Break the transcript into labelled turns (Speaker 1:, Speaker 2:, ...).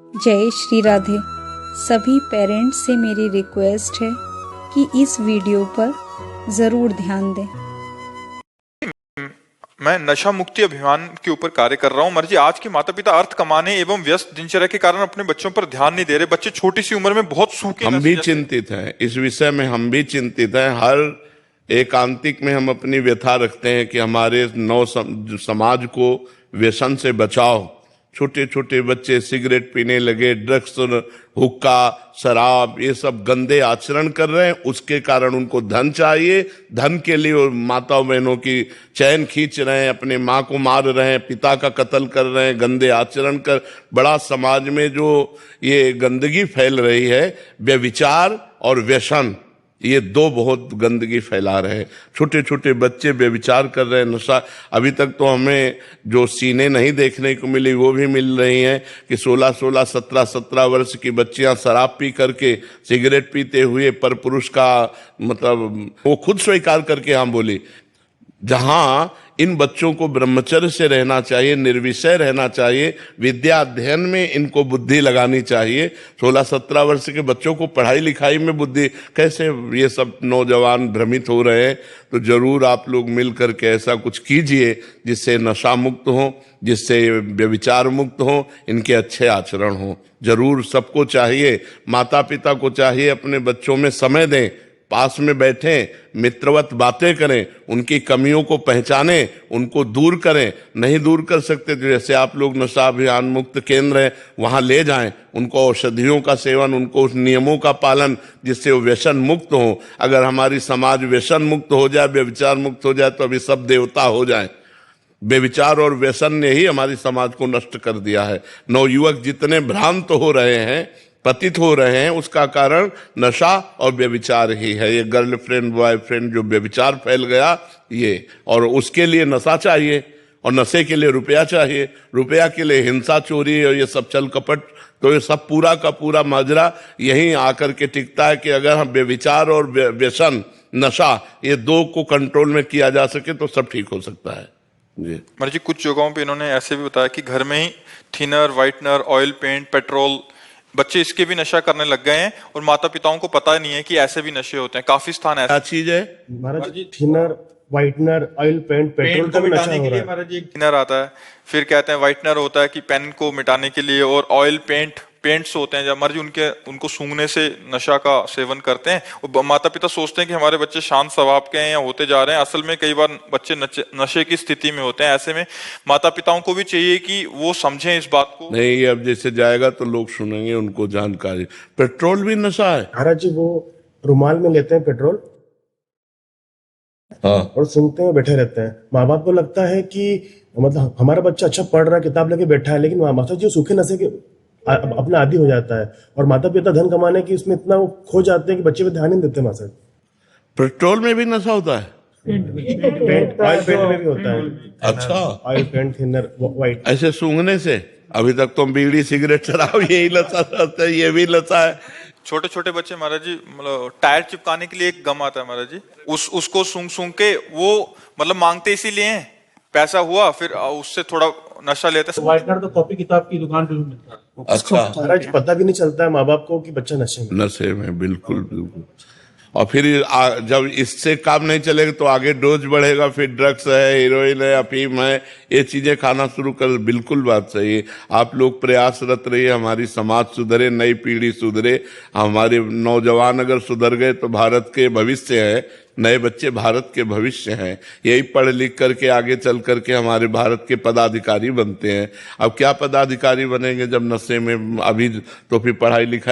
Speaker 1: जय श्री राधे। सभी पेरेंट्स से मेरी रिक्वेस्ट है कि इस वीडियो पर ज़रूर ध्यान दें।
Speaker 2: मैं नशा मुक्ति अभियान के ऊपर कार्य कर रहा हूँ। मर्जी आज के माता पिता अर्थ कमाने एवं व्यस्त दिनचर्या के कारण अपने बच्चों पर ध्यान नहीं दे रहे। बच्चे छोटी सी उम्र में बहुत सूखे।
Speaker 3: हम भी चिंतित हैं इस विषय में, हम भी चिंतित हैं। हर एकांतिक में हम अपनी व्यथा रखते हैं कि हमारे समाज को व्यसन से बचाओ। छोटे छोटे बच्चे सिगरेट पीने लगे, ड्रग्स, हुक्का, शराब, ये सब गंदे आचरण कर रहे हैं। उसके कारण उनको धन चाहिए, धन के लिए वो माताओं बहनों की चैन खींच रहे हैं, अपने माँ को मार रहे हैं, पिता का कत्ल कर रहे हैं, गंदे आचरण कर। बड़ा समाज में जो ये गंदगी फैल रही है, व्यभिचार और व्यसन, ये दो बहुत गंदगी फैला रहे हैं। छोटे छोटे बच्चे व्यभिचार कर रहे हैं, नशा। अभी तक तो हमें जो सीने नहीं देखने को मिली वो भी मिल रही हैं कि 16-16, 17-17 वर्ष की बच्चियां शराब पी करके, सिगरेट पीते हुए पर पुरुष का मतलब वो खुद स्वीकार करके हम बोली। जहां इन बच्चों को ब्रह्मचर्य से रहना चाहिए, निर्विषय रहना चाहिए, विद्या अध्ययन में इनको बुद्धि लगानी चाहिए। 16-17 वर्ष के बच्चों को पढ़ाई लिखाई में बुद्धि, कैसे ये सब नौजवान भ्रमित हो रहे हैं। तो जरूर आप लोग मिल करके ऐसा कुछ कीजिए जिससे नशा मुक्त हो, जिससे व्यभिचार मुक्त हो, इनके अच्छे आचरण हो। जरूर सबको चाहिए, माता पिता को चाहिए अपने बच्चों में समय दें, पास में बैठें, मित्रवत बातें करें, उनकी कमियों को पहचानें, उनको दूर करें। नहीं दूर कर सकते तो जैसे आप लोग नशा अभियान मुक्त केंद्र है वहां ले जाएं, उनको औषधियों का सेवन, उनको उस नियमों का पालन, जिससे वो व्यसन मुक्त हो। अगर हमारी समाज व्यसन मुक्त हो जाए, व्यभिचार मुक्त हो जाए, तो अभी सब देवता हो जाए। व्यभिचार और व्यसन ने ही हमारी समाज को नष्ट कर दिया है। नवयुवक जितने भ्रांत हो रहे हैं, पतित हो रहे हैं, उसका कारण नशा और व्यभिचार ही है। ये गर्लफ्रेंड बॉयफ्रेंड जो व्यभिचार फैल गया ये, और उसके लिए नशा चाहिए और नशे के लिए रुपया चाहिए, रुपया के लिए हिंसा, चोरी और ये सब चल कपट। तो ये सब पूरा का पूरा माजरा यहीं आकर के टिकता है कि अगर हम व्यभिचार और व्यसन, नशा, ये दो को कंट्रोल में किया जा सके तो सब ठीक हो सकता है जी।
Speaker 2: मर्जी कुछ जगहों पे इन्होंने ऐसे भी बताया कि घर में ही thinner, whitener, oil paint, petrol, बच्चे इसके भी नशा करने लग गए हैं और माता पिताओं को पता नहीं है कि ऐसे भी नशे होते हैं। काफी स्थान ऐसा
Speaker 3: चीज है
Speaker 4: महाराज, thinner, whitener, oil paint, petrol का नशा हो रहा है।
Speaker 2: महाराज एक थिनर आता है, फिर कहते हैं व्हाइटनर होता है कि पेन को मिटाने के लिए, और ऑयल पेंट्स होते हैं जब मर्जी उनको सूंघने से नशा का सेवन करते हैं। और माता पिता सोचते हैं कि हमारे बच्चे शांत स्वभाव के हैं या होते जा रहे हैं, असल में कई बार बच्चे नशे की स्थिति में होते हैं। ऐसे में माता पिताओं को भी चाहिए कि वो समझें इस बात को।
Speaker 3: नहीं, अब जैसे जाएगा तो लोग सुनेंगे, उनको जानकारी। पेट्रोल भी नशा है
Speaker 4: महाराज जी, वो रुमाल में लेते हैं पेट्रोल,
Speaker 3: हाँ,
Speaker 4: और सूंघते हुए बैठे रहते हैं। माँ बाप को लगता है कि मतलब हमारा बच्चा अच्छा पढ़ रहा है, किताब लेके बैठा है, लेकिन माता जी सूखे नशे के अपना आदी हो जाता है और माता पिता धन कमाने की उसमें इतना वो खो जाते हैं कि बच्चे पे ध्यान नहीं देते। माता
Speaker 3: पेट्रोल में भी नशा होता है,
Speaker 4: पेंट, ऑयल पेंट में भी होता है।
Speaker 3: अच्छा,
Speaker 4: ऑयल पेंट, थिनर, व्हाइट,
Speaker 3: ऐसे सूंघने से। अभी तक तो बीड़ी, सिगरेट, शराब यही नशा रहता है, ये भी नशा है।
Speaker 2: छोटे छोटे बच्चे महाराज जी, मतलब टायर चिपकाने के लिए एक गम आता है महाराज जी, उसको सूंघ के वो मतलब मांगते इसीलिए हैं, पैसा हुआ फिर उससे थोड़ा नशा लेते हैं।
Speaker 5: व्हाइटनर तो कॉपी किताब की दुकान पे भी मिलता है।
Speaker 3: अच्छा,
Speaker 4: महाराज पता भी नहीं चलता है माँ बाप को कि बच्चा नशे में।
Speaker 3: बिल्कुल बिल्कुल। और फिर जब इससे काम नहीं चलेगा तो आगे डोज बढ़ेगा, फिर ड्रग्स है, हीरोइन है, अफीम है, ये चीजें खाना शुरू कर। बिल्कुल बात सही है। आप लोग प्रयासरत रहिए, हमारी समाज सुधरे, नई पीढ़ी सुधरे। हमारे नौजवान अगर सुधर गए तो भारत के भविष्य है, नए बच्चे भारत के भविष्य हैं। यही पढ़ लिख करके आगे चल करके हमारे भारत के पदाधिकारी बनते हैं। अब क्या पदाधिकारी बनेंगे जब नशे में, अभी तो फिर पढ़ाई लिखाई